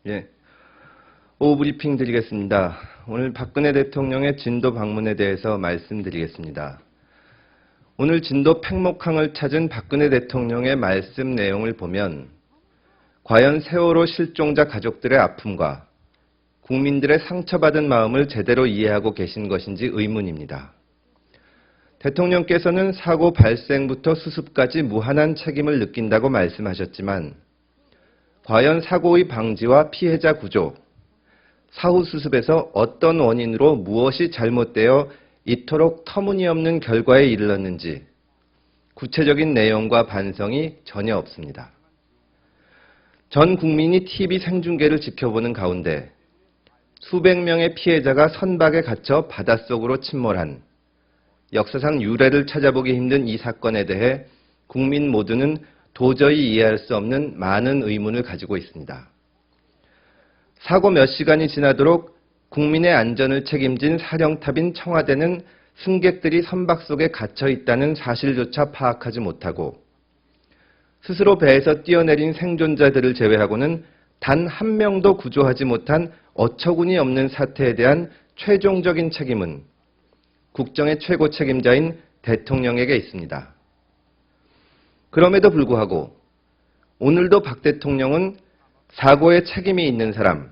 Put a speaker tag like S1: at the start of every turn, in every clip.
S1: 예, 오후 브리핑 드리겠습니다. 오늘 박근혜 대통령의 진도 방문에 대해서 말씀드리겠습니다. 오늘 진도 팽목항을 찾은 박근혜 대통령의 말씀 내용을 보면 과연 세월호 실종자 가족들의 아픔과 국민들의 상처받은 마음을 제대로 이해하고 계신 것인지 의문입니다. 대통령께서는 사고 발생부터 수습까지 무한한 책임을 느낀다고 말씀하셨지만 과연 사고의 방지와 피해자 구조, 사후 수습에서 어떤 원인으로 무엇이 잘못되어 이토록 터무니없는 결과에 이르렀는지 구체적인 내용과 반성이 전혀 없습니다. 전 국민이 TV 생중계를 지켜보는 가운데 수백 명의 피해자가 선박에 갇혀 바닷속으로 침몰한 역사상 유례를 찾아보기 힘든 이 사건에 대해 국민 모두는 도저히 이해할 수 없는 많은 의문을 가지고 있습니다. 사고 몇 시간이 지나도록 국민의 안전을 책임진 사령탑인 청와대는 승객들이 선박 속에 갇혀 있다는 사실조차 파악하지 못하고 스스로 배에서 뛰어내린 생존자들을 제외하고는 단 한 명도 구조하지 못한 어처구니 없는 사태에 대한 최종적인 책임은 국정의 최고 책임자인 대통령에게 있습니다. 그럼에도 불구하고 오늘도 박 대통령은 사고에 책임이 있는 사람,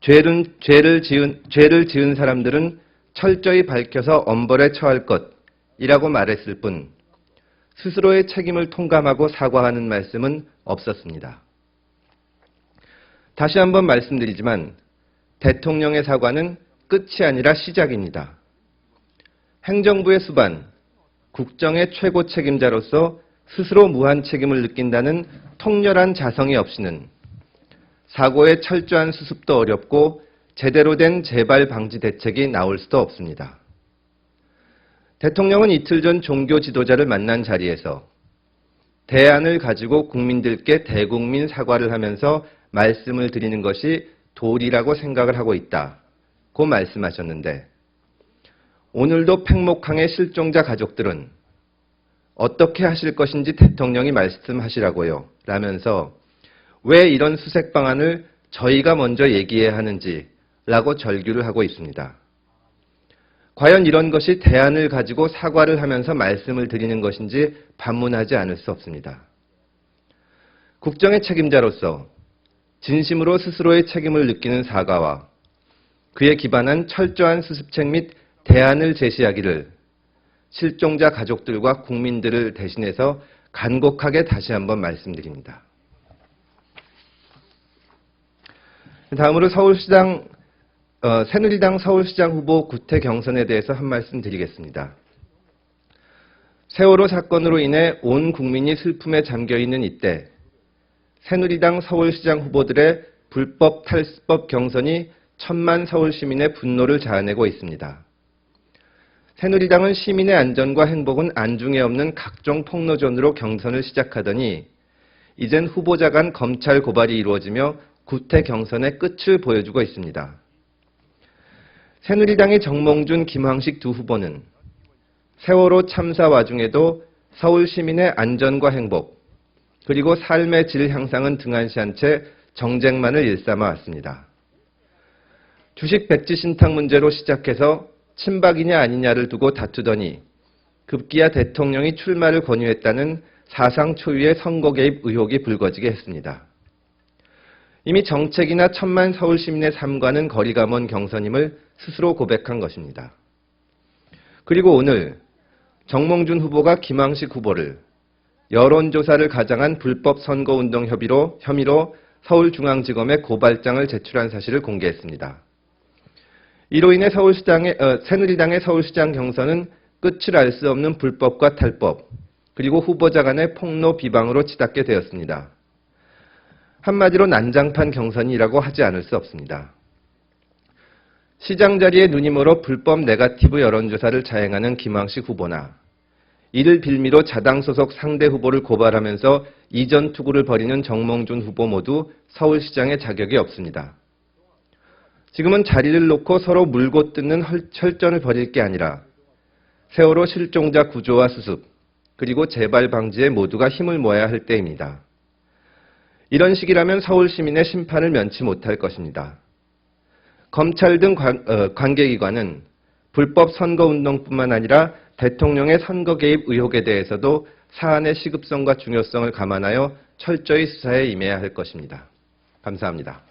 S1: 죄를 지은 사람들은 철저히 밝혀서 엄벌에 처할 것이라고 말했을 뿐 스스로의 책임을 통감하고 사과하는 말씀은 없었습니다. 다시 한번 말씀드리지만 대통령의 사과는 끝이 아니라 시작입니다. 행정부의 수반, 국정의 최고 책임자로서 스스로 무한 책임을 느낀다는 통렬한 자성이 없이는 사고의 철저한 수습도 어렵고 제대로 된 재발 방지 대책이 나올 수도 없습니다. 대통령은 이틀 전 종교 지도자를 만난 자리에서 대안을 가지고 국민들께 대국민 사과를 하면서 말씀을 드리는 것이 도리라고 생각을 하고 있다고 말씀하셨는데 오늘도 팽목항의 실종자 가족들은 어떻게 하실 것인지 대통령이 말씀하시라고요 라면서 왜 이런 수색 방안을 저희가 먼저 얘기해야 하는지 라고 절규를 하고 있습니다. 과연 이런 것이 대안을 가지고 사과를 하면서 말씀을 드리는 것인지 반문하지 않을 수 없습니다. 국정의 책임자로서 진심으로 스스로의 책임을 느끼는 사과와 그에 기반한 철저한 수습책 및 대안을 제시하기를 실종자 가족들과 국민들을 대신해서 간곡하게 다시 한번 말씀드립니다. 다음으로 새누리당 서울시장 후보 구태 경선에 대해서 한 말씀 드리겠습니다. 세월호 사건으로 인해 온 국민이 슬픔에 잠겨있는 이때 새누리당 서울시장 후보들의 불법 탈법 경선이 천만 서울 시민의 분노를 자아내고 있습니다. 새누리당은 시민의 안전과 행복은 안중에 없는 각종 폭로전으로 경선을 시작하더니 이젠 후보자 간 검찰 고발이 이루어지며 구태 경선의 끝을 보여주고 있습니다. 새누리당의 정몽준, 김황식 두 후보는 세월호 참사 와중에도 서울 시민의 안전과 행복 그리고 삶의 질 향상은 등한시한 채 정쟁만을 일삼아 왔습니다. 주식 백지 신탁 문제로 시작해서 친박이냐 아니냐를 두고 다투더니 급기야 대통령이 출마를 권유했다는 사상 초유의 선거 개입 의혹이 불거지게 했습니다. 이미 정책이나 천만 서울 시민의 삶과는 거리가 먼 경선임을 스스로 고백한 것입니다. 그리고 오늘 정몽준 후보가 김황식 후보를 여론조사를 가장한 불법 선거운동 혐의로 서울중앙지검에 고발장을 제출한 사실을 공개했습니다. 이로 인해 새누리당의 서울시장 경선은 끝을 알 수 없는 불법과 탈법, 그리고 후보자 간의 폭로 비방으로 치닫게 되었습니다. 한마디로 난장판 경선이라고 하지 않을 수 없습니다. 시장 자리에 눈이 멀어 불법 네거티브 여론조사를 자행하는 김황식 후보나 이를 빌미로 자당 소속 상대 후보를 고발하면서 이전 투구를 벌이는 정몽준 후보 모두 서울시장의 자격이 없습니다. 지금은 자리를 놓고 서로 물고 뜯는 혈전을 벌일 게 아니라 세월호 실종자 구조와 수습, 그리고 재발 방지에 모두가 힘을 모아야 할 때입니다. 이런 식이라면 서울 시민의 심판을 면치 못할 것입니다. 검찰 등 관계기관은 불법 선거운동뿐만 아니라 대통령의 선거 개입 의혹에 대해서도 사안의 시급성과 중요성을 감안하여 철저히 수사에 임해야 할 것입니다. 감사합니다.